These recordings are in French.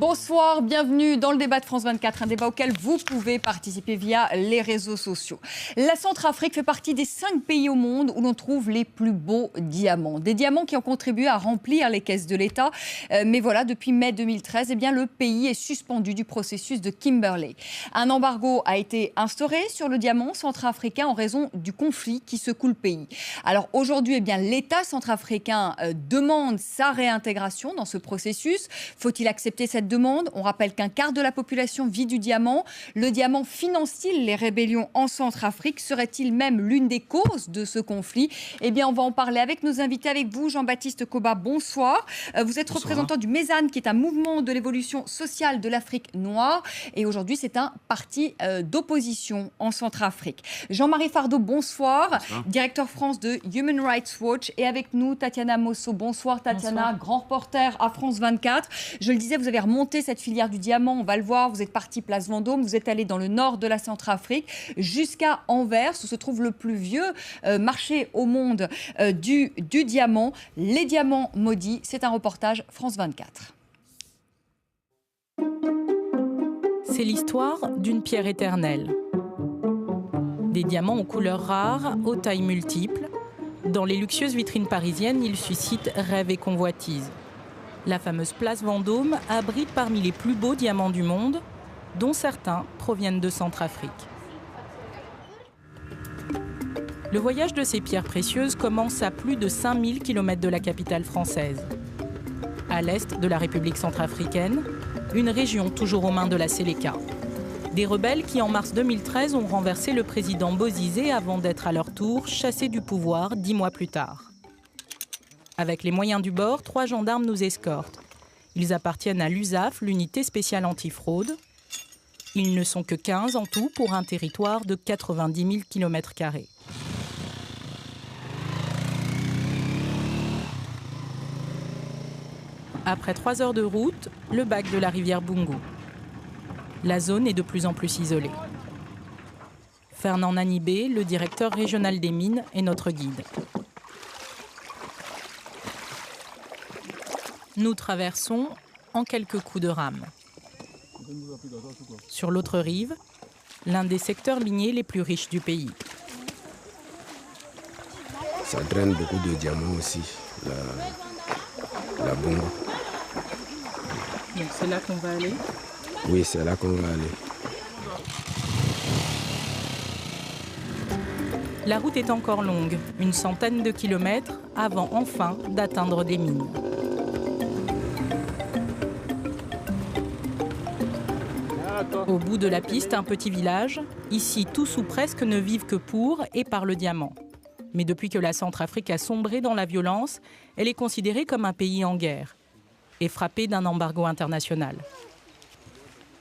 Bonsoir, bienvenue dans le débat de France 24, un débat auquel vous pouvez participer via les réseaux sociaux. La Centrafrique fait partie des 5 pays au monde où l'on trouve les plus beaux diamants. Des diamants qui ont contribué à remplir les caisses de l'État. Mais voilà, depuis mai 2013, eh bien, le pays est suspendu du processus de Kimberley. Un embargo a été instauré sur le diamant centrafricain en raison du conflit qui secoue le pays. Alors aujourd'hui, eh bien, l'État centrafricain demande sa réintégration dans ce processus. Faut-il accepter cette demande? On rappelle qu'un quart de la population vit du diamant. Le diamant finance-t-il les rébellions en Centrafrique? Serait-il même l'une des causes de ce conflit? Eh bien, on va en parler avec nos invités, avec vous, Jean-Baptiste Koba. Bonsoir. Vous êtes représentant du MESAN, qui est un mouvement de l'évolution sociale de l'Afrique noire. Et aujourd'hui, c'est un parti d'opposition en Centrafrique. Jean-Marie Fardeau, bonsoir. Directeur France de Human Rights Watch. Et avec nous, Tatiana Mosso. Bonsoir, Tatiana, grand reporter à France 24. Je le disais, vous avez remonté cette filière du diamant, on va le voir, vous êtes parti place Vendôme, vous êtes allé dans le nord de la Centrafrique jusqu'à Anvers où se trouve le plus vieux marché au monde du diamant, les diamants maudits. C'est un reportage France 24. C'est l'histoire d'une pierre éternelle. Des diamants aux couleurs rares, aux tailles multiples. Dans les luxueuses vitrines parisiennes, ils suscitent rêves et convoitises. La fameuse place Vendôme abrite parmi les plus beaux diamants du monde, dont certains proviennent de Centrafrique. Le voyage de ces pierres précieuses commence à plus de 5000 km de la capitale française. À l'est de la République centrafricaine, une région toujours aux mains de la Séléka. Des rebelles qui, en mars 2013, ont renversé le président Bozizé avant d'être à leur tour chassés du pouvoir 10 mois plus tard. Avec les moyens du bord, 3 gendarmes nous escortent. Ils appartiennent à l'USAF, l'unité spéciale antifraude. Ils ne sont que 15 en tout pour un territoire de 90 000 km². Après 3 heures de route, le bac de la rivière Bungu. La zone est de plus en plus isolée. Fernand Nanibé, le directeur régional des mines, est notre guide. Nous traversons en quelques coups de rame. Sur l'autre rive, l'un des secteurs miniers les plus riches du pays. Ça draine beaucoup de diamants aussi, la Bungu. Donc c'est là qu'on va aller? Oui, c'est là qu'on va aller. La route est encore longue, une centaine de kilomètres, avant enfin d'atteindre des mines. Au bout de la piste, un petit village. Ici, tous ou presque ne vivent que pour et par le diamant. Mais depuis que la Centrafrique a sombré dans la violence, elle est considérée comme un pays en guerre et frappée d'un embargo international.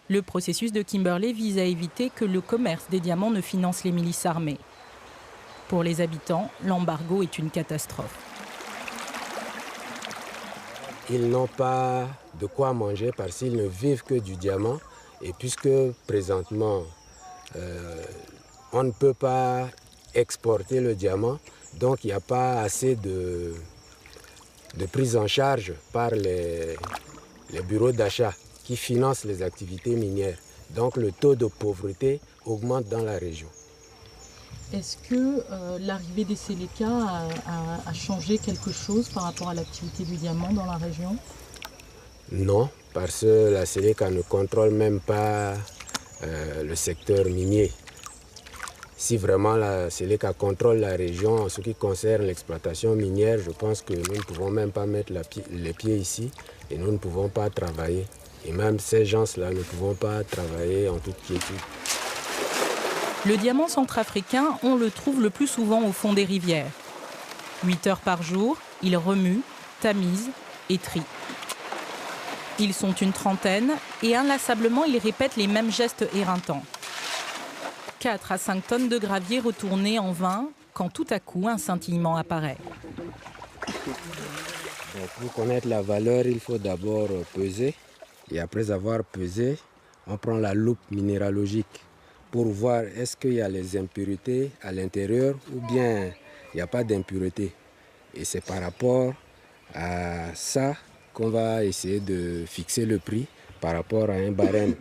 Le processus de Kimberley vise à éviter que le commerce des diamants ne finance les milices armées. Pour les habitants, l'embargo est une catastrophe. Ils n'ont pas de quoi manger parce qu'ils ne vivent que du diamant. Et puisque présentement, on ne peut pas exporter le diamant, donc il n'y a pas assez de prise en charge par les bureaux d'achat qui financent les activités minières. Donc le taux de pauvreté augmente dans la région. Est-ce que l'arrivée des Séléka a changé quelque chose par rapport à l'activité du diamant dans la région? Non, parce que la Séléka ne contrôle même pas le secteur minier. Si vraiment la Séléka contrôle la région en ce qui concerne l'exploitation minière, je pense que nous ne pouvons même pas mettre les pieds ici et nous ne pouvons pas travailler. Et même ces gens-là ne pouvons pas travailler en toute quiétude. Le diamant centrafricain, on le trouve le plus souvent au fond des rivières. 8 heures par jour, il remue, tamise et trie. Ils sont une trentaine et inlassablement, ils répètent les mêmes gestes éreintants. 4 à 5 tonnes de gravier retournées en vain quand tout à coup un scintillement apparaît. Donc, pour connaître la valeur, il faut d'abord peser. Et après avoir pesé, on prend la loupe minéralogique pour voir est-ce qu'il y a les impuretés à l'intérieur ou bien il n'y a pas d'impuretés. Et c'est par rapport à ça qu'on va essayer de fixer le prix par rapport à un barème.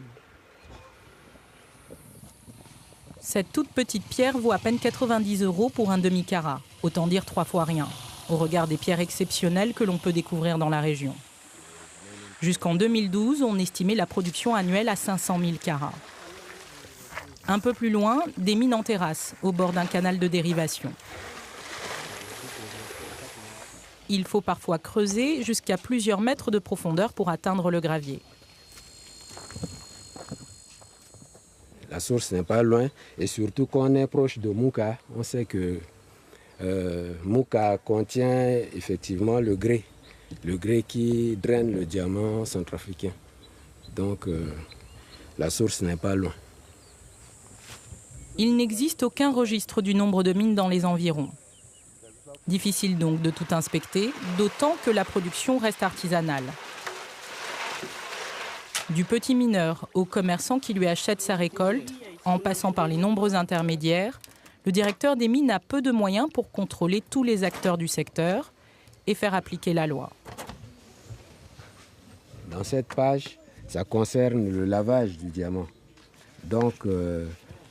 Cette toute petite pierre vaut à peine 90 € pour un demi-carat. Autant dire 3 fois rien, au regard des pierres exceptionnelles que l'on peut découvrir dans la région. Jusqu'en 2012, on estimait la production annuelle à 500 000 carats. Un peu plus loin, des mines en terrasse, au bord d'un canal de dérivation. Il faut parfois creuser jusqu'à plusieurs mètres de profondeur pour atteindre le gravier. La source n'est pas loin et surtout quand on est proche de Mouka, on sait que Mouka contient effectivement le grès qui draine le diamant centrafricain. Donc la source n'est pas loin. Il n'existe aucun registre du nombre de mines dans les environs. Difficile donc de tout inspecter, d'autant que la production reste artisanale. Du petit mineur au commerçant qui lui achète sa récolte, en passant par les nombreux intermédiaires, le directeur des mines a peu de moyens pour contrôler tous les acteurs du secteur et faire appliquer la loi. Dans cette page, ça concerne le lavage du diamant. Donc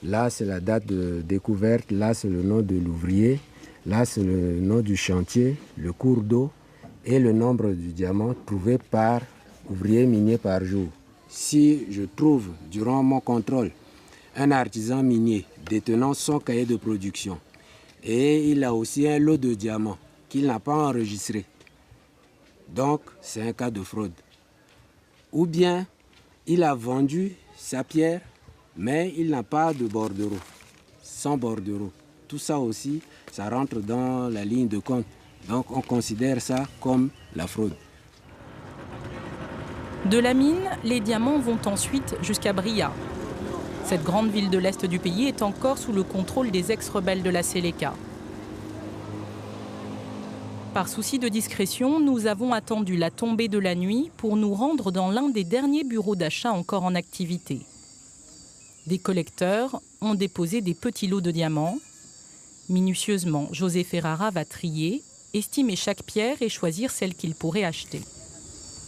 là, c'est la date de découverte, là, c'est le nom de l'ouvrier, là, c'est le nom du chantier, le cours d'eau et le nombre du diamant trouvé par ouvrier minier par jour. Si je trouve, durant mon contrôle, un artisan minier détenant son cahier de production et il a aussi un lot de diamants qu'il n'a pas enregistré, donc c'est un cas de fraude. Ou bien il a vendu sa pierre, mais il n'a pas de bordereau, sans bordereau. Tout ça aussi, ça rentre dans la ligne de compte. Donc on considère ça comme la fraude. De la mine, les diamants vont ensuite jusqu'à Bria. Cette grande ville de l'Est du pays est encore sous le contrôle des ex-rebelles de la Séléka. Par souci de discrétion, nous avons attendu la tombée de la nuit pour nous rendre dans l'un des derniers bureaux d'achat encore en activité. Des collecteurs ont déposé des petits lots de diamants. Minutieusement, José Ferrara va trier, estimer chaque pierre et choisir celle qu'il pourrait acheter.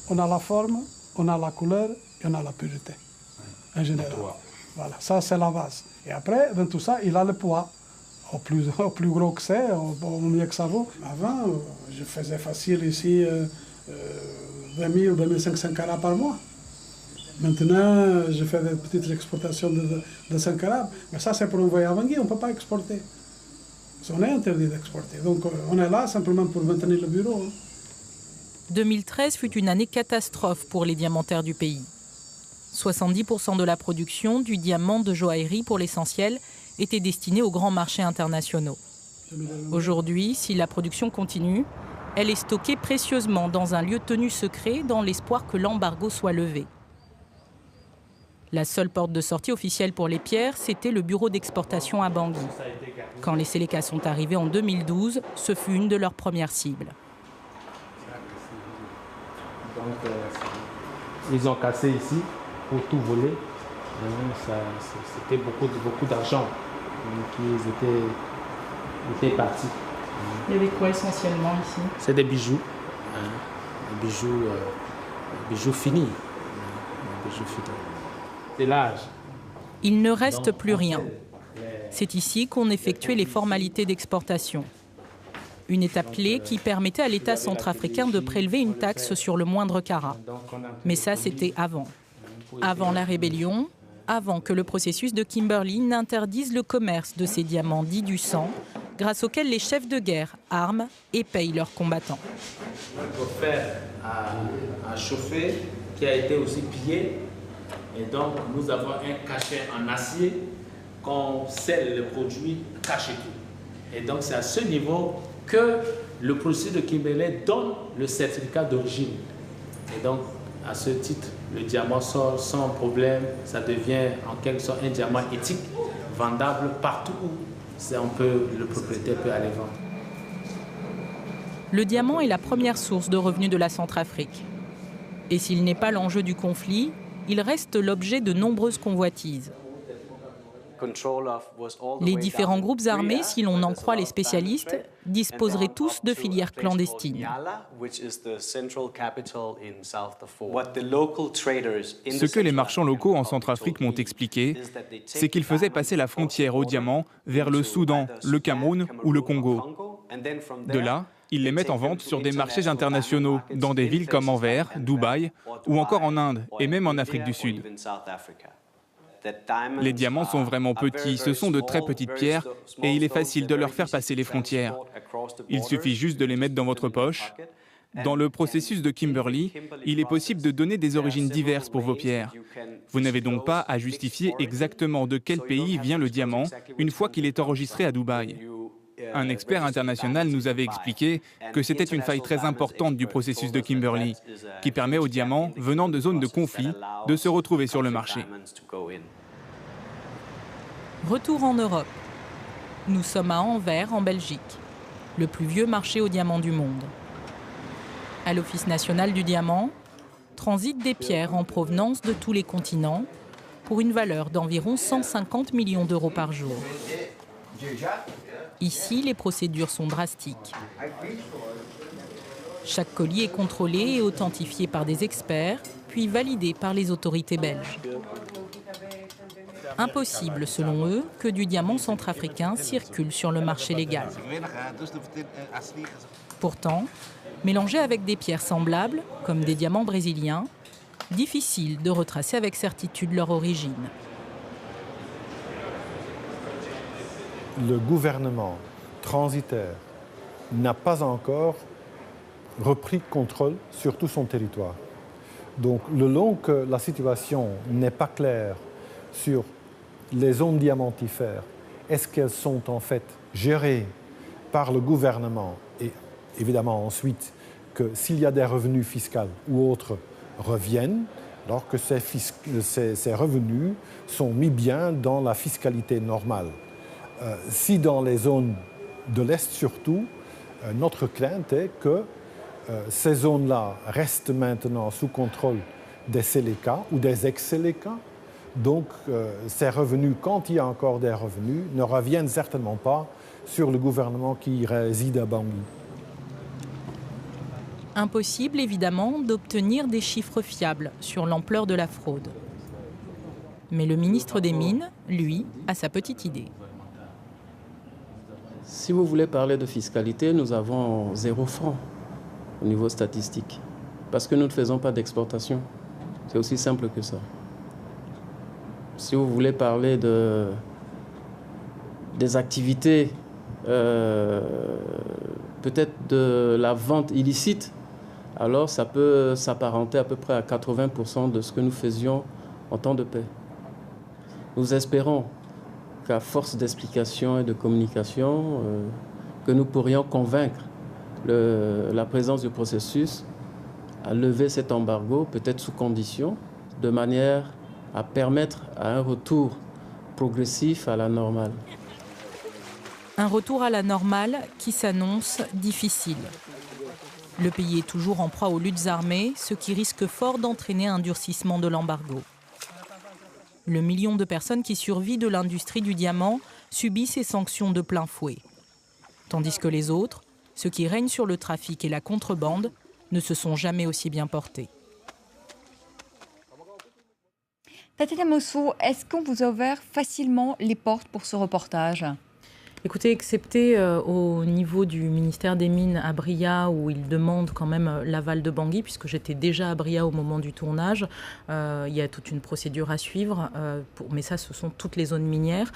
On a la forme, on a la couleur et on a la pureté, en général. Voilà, ça c'est la base. Et après, dans tout ça, il a le poids. Au plus gros que c'est, au mieux que ça vaut. Avant, je faisais facile ici 20 000 ou 2500 carats par mois. Maintenant, je fais des petites exportations de 100 carats. Mais ça, c'est pour envoyer à Bangui, on ne peut pas exporter. On est interdit d'exporter. Donc, on est là simplement pour maintenir le bureau. 2013 fut une année catastrophe pour les diamantaires du pays. 70% de la production du diamant de joaillerie, pour l'essentiel, était destinée aux grands marchés internationaux. Aujourd'hui, si la production continue, elle est stockée précieusement dans un lieu tenu secret dans l'espoir que l'embargo soit levé. La seule porte de sortie officielle pour les pierres, c'était le bureau d'exportation à Bangui. Quand les Séléka sont arrivés en 2012, ce fut une de leurs premières cibles. Donc, ils ont cassé ici pour tout voler. C'était beaucoup d'argent qui étaient partis. Il y avait quoi essentiellement ici? C'est des bijoux. Des bijoux finis. C'est l'âge. Il ne reste plus rien. C'est ici qu'on effectuait les formalités d'exportation. Une étape clé qui permettait à l'État centrafricain de prélever une taxe sur le moindre carat. Mais ça, c'était avant. Avant la rébellion, avant que le processus de Kimberley n'interdise le commerce de ces diamants dits du sang, grâce auxquels les chefs de guerre arment et payent leurs combattants. Notre fer a chauffé, qui a été aussi pillé. Et donc, nous avons un cachet en acier qu'on scelle le produit caché tout. Et donc, c'est à ce niveau que le processus de Kimberley donne le certificat d'origine. Et donc, à ce titre, le diamant sort sans problème. Ça devient en quelque sorte un diamant éthique, vendable partout où le propriétaire peut aller vendre. Le diamant est la première source de revenus de la Centrafrique. Et s'il n'est pas l'enjeu du conflit, il reste l'objet de nombreuses convoitises. Les différents groupes armés, si l'on en croit les spécialistes, disposeraient tous de filières clandestines. Ce que les marchands locaux en Centrafrique m'ont expliqué, c'est qu'ils faisaient passer la frontière aux diamants vers le Soudan, le Cameroun ou le Congo. De là, ils les mettent en vente sur des marchés internationaux, dans des villes comme Anvers, Dubaï ou encore en Inde et même en Afrique du Sud. Les diamants sont vraiment petits, ce sont de très petites pierres et il est facile de leur faire passer les frontières. Il suffit juste de les mettre dans votre poche. Dans le processus de Kimberley, il est possible de donner des origines diverses pour vos pierres. Vous n'avez donc pas à justifier exactement de quel pays vient le diamant une fois qu'il est enregistré à Dubaï. Un expert international nous avait expliqué que c'était une faille très importante du processus de Kimberley, qui permet aux diamants venant de zones de conflit de se retrouver sur le marché. Retour en Europe. Nous sommes à Anvers, en Belgique, le plus vieux marché aux diamants du monde. À l'Office national du diamant, transitent des pierres en provenance de tous les continents pour une valeur d'environ 150 millions d'euros par jour. Ici, les procédures sont drastiques. Chaque colis est contrôlé et authentifié par des experts, puis validé par les autorités belges. Impossible, selon eux, que du diamant centrafricain circule sur le marché légal. Pourtant, mélangés avec des pierres semblables, comme des diamants brésiliens, difficile de retracer avec certitude leur origine. Le gouvernement transitaire n'a pas encore repris contrôle sur tout son territoire. Donc, le long que la situation n'est pas claire sur les zones diamantifères, est-ce qu'elles sont en fait gérées par le gouvernement et évidemment ensuite que s'il y a des revenus fiscaux ou autres reviennent, alors que ces revenus sont mis bien dans la fiscalité normale. Si dans les zones de l'Est surtout, notre crainte est que ces zones-là restent maintenant sous contrôle des Séléka ou des ex-Séléka. Donc ces revenus, quand il y a encore des revenus, ne reviennent certainement pas sur le gouvernement qui réside à Bangui. Impossible, évidemment, d'obtenir des chiffres fiables sur l'ampleur de la fraude. Mais le ministre des Mines, lui, a sa petite idée. Si vous voulez parler de fiscalité, nous avons 0 franc au niveau statistique. Parce que nous ne faisons pas d'exportation. C'est aussi simple que ça. Si vous voulez parler des activités, peut-être de la vente illicite, alors ça peut s'apparenter à peu près à 80% de ce que nous faisions en temps de paix. Nous espérons qu'à force d'explication et de communication, que nous pourrions convaincre la présence du processus à lever cet embargo, peut-être sous condition, de manière à permettre à un retour progressif à la normale. Un retour à la normale qui s'annonce difficile. Le pays est toujours en proie aux luttes armées, ce qui risque fort d'entraîner un durcissement de l'embargo. Le million de personnes qui survivent de l'industrie du diamant subit ces sanctions de plein fouet. Tandis que les autres, ceux qui règnent sur le trafic et la contrebande, ne se sont jamais aussi bien portés. Tatiana Mosso, est-ce qu'on vous a ouvert facilement les portes pour ce reportage ? Écoutez, excepté au niveau du ministère des Mines à Bria, où ils demandent quand même l'aval de Bangui, puisque j'étais déjà à Bria au moment du tournage, il y a toute une procédure à suivre, mais ça, ce sont toutes les zones minières.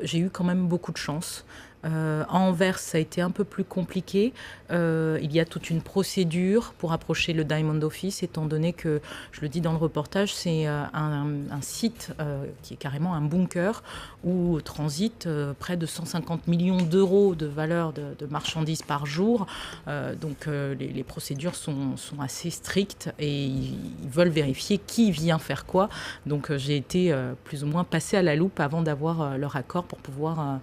J'ai eu quand même beaucoup de chance. À Anvers, ça a été un peu plus compliqué. Il y a toute une procédure pour approcher le Diamond Office, étant donné que, je le dis dans le reportage, c'est un site qui est carrément un bunker où transitent près de 150 millions d'euros de valeur de marchandises par jour. Donc les procédures sont assez strictes et ils veulent vérifier qui vient faire quoi. Donc j'ai été plus ou moins passée à la loupe avant d'avoir leur accord pour pouvoir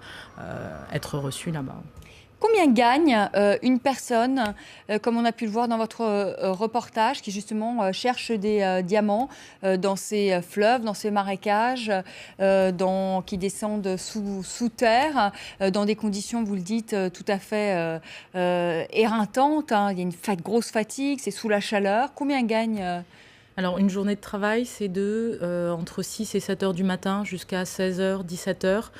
être reçue là-bas. Combien gagne une personne, comme on a pu le voir dans votre reportage, qui justement cherche des diamants dans ces fleuves, dans ces marécages, qui descendent sous terre, dans des conditions, vous le dites, tout à fait éreintantes, hein. Il y a une grosse fatigue, c'est sous la chaleur. Combien gagne Alors, une journée de travail, c'est entre 6 et 7 heures du matin jusqu'à 16 heures, 17 heures.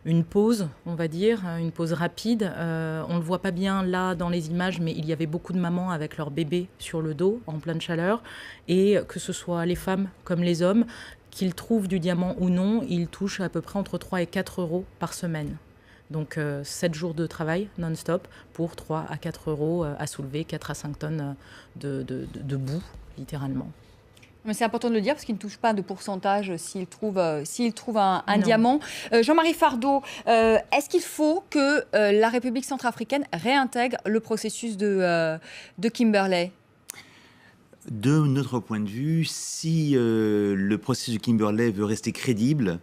Une pause, on va dire, une pause rapide. On ne le voit pas bien là dans les images, mais il y avait beaucoup de mamans avec leur bébé sur le dos, en pleine chaleur. Et que ce soit les femmes comme les hommes, qu'ils trouvent du diamant ou non, ils touchent à peu près entre 3 et 4 euros par semaine. Donc 7 jours de travail non-stop pour 3 à 4 euros à soulever, 4 à 5 tonnes de boue, littéralement. Mais c'est important de le dire parce qu'il ne touche pas de pourcentage s'il trouve un diamant. Jean-Marie Fardeau, est-ce qu'il faut que la République centrafricaine réintègre le processus de Kimberley ? De notre point de vue, si le processus de Kimberley veut rester crédible,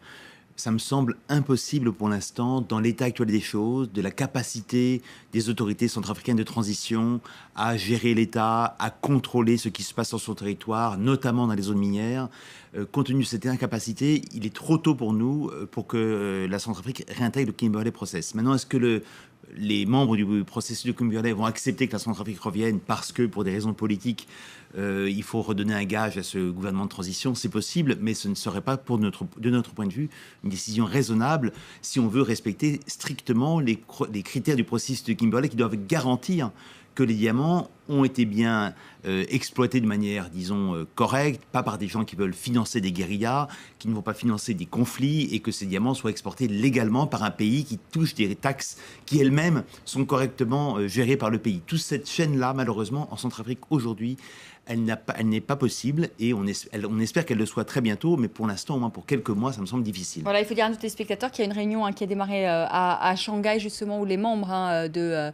ça me semble impossible pour l'instant, dans l'état actuel des choses, de la capacité des autorités centrafricaines de transition à gérer l'État, à contrôler ce qui se passe sur son territoire, notamment dans les zones minières. Compte tenu de cette incapacité, il est trop tôt pour nous pour que la Centrafrique réintègre le Kimberley Process. Maintenant, est-ce que les membres du processus de Kimberley vont accepter que la Centrafrique revienne parce que, pour des raisons politiques, il faut redonner un gage à ce gouvernement de transition? C'est possible, mais ce ne serait pas, de notre point de vue, une décision raisonnable si on veut respecter strictement les critères du processus de Kimberley qui doivent garantir que les diamants ont été bien exploités de manière, disons, correcte, pas par des gens qui veulent financer des guérillas, qui ne vont pas financer des conflits, et que ces diamants soient exportés légalement par un pays qui touche des taxes qui elles-mêmes sont correctement gérées par le pays. Toute cette chaîne-là, malheureusement, en Centrafrique aujourd'hui, elle n'est pas possible, et on espère qu'elle le soit très bientôt, mais pour l'instant, au moins pour quelques mois, ça me semble difficile. Voilà, il faut dire à nos téléspectateurs qu'il y a une réunion qui a démarré à Shanghai, justement, où les membres de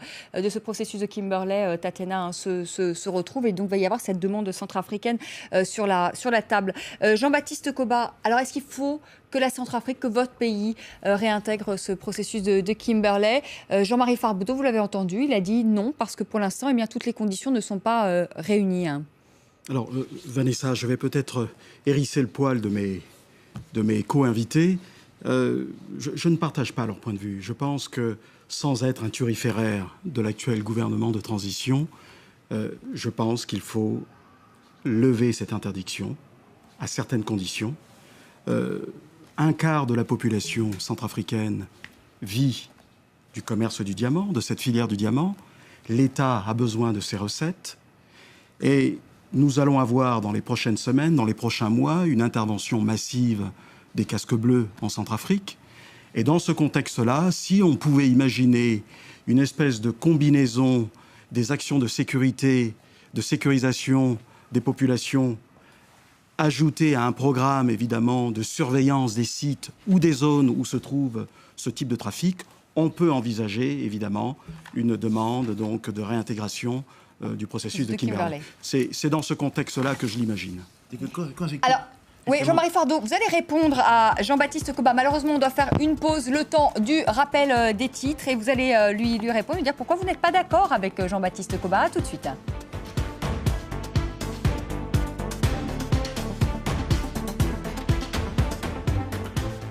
ce processus de Kimberley, Tatiana, se retrouvent, et donc il va y avoir cette demande centrafricaine sur la table. Jean-Baptiste Koba, alors est-ce qu'il faut que la Centrafrique, que votre pays réintègre ce processus de Kimberley? Jean-Marie Fardeau, vous l'avez entendu, il a dit non, parce que pour l'instant, eh bien, toutes les conditions ne sont pas réunies. Alors, Vanessa, je vais peut-être hérisser le poil de mes co-invités. Je ne partage pas leur point de vue. Je pense que, sans être un turiféraire de l'actuel gouvernement de transition, je pense qu'il faut lever cette interdiction à certaines conditions. Un quart de la population centrafricaine vit du commerce du diamant, de cette filière du diamant. L'État a besoin de ces recettes. Et nous allons avoir dans les prochaines semaines, dans les prochains mois, une intervention massive des casques bleus en Centrafrique. Et dans ce contexte-là, si on pouvait imaginer une espèce de combinaison des actions de sécurité, de sécurisation des populations, ajoutées à un programme évidemment de surveillance des sites ou des zones où se trouve ce type de trafic, on peut envisager évidemment une demande donc de réintégration du processus de Kimberley. C'est dans ce contexte-là que je l'imagine. Alors, oui, Jean-Marie Fardeau, vous allez répondre à Jean-Baptiste Koba. Malheureusement, on doit faire une pause, le temps du rappel des titres, et vous allez lui répondre, lui dire pourquoi vous n'êtes pas d'accord avec Jean-Baptiste Koba. À tout de suite.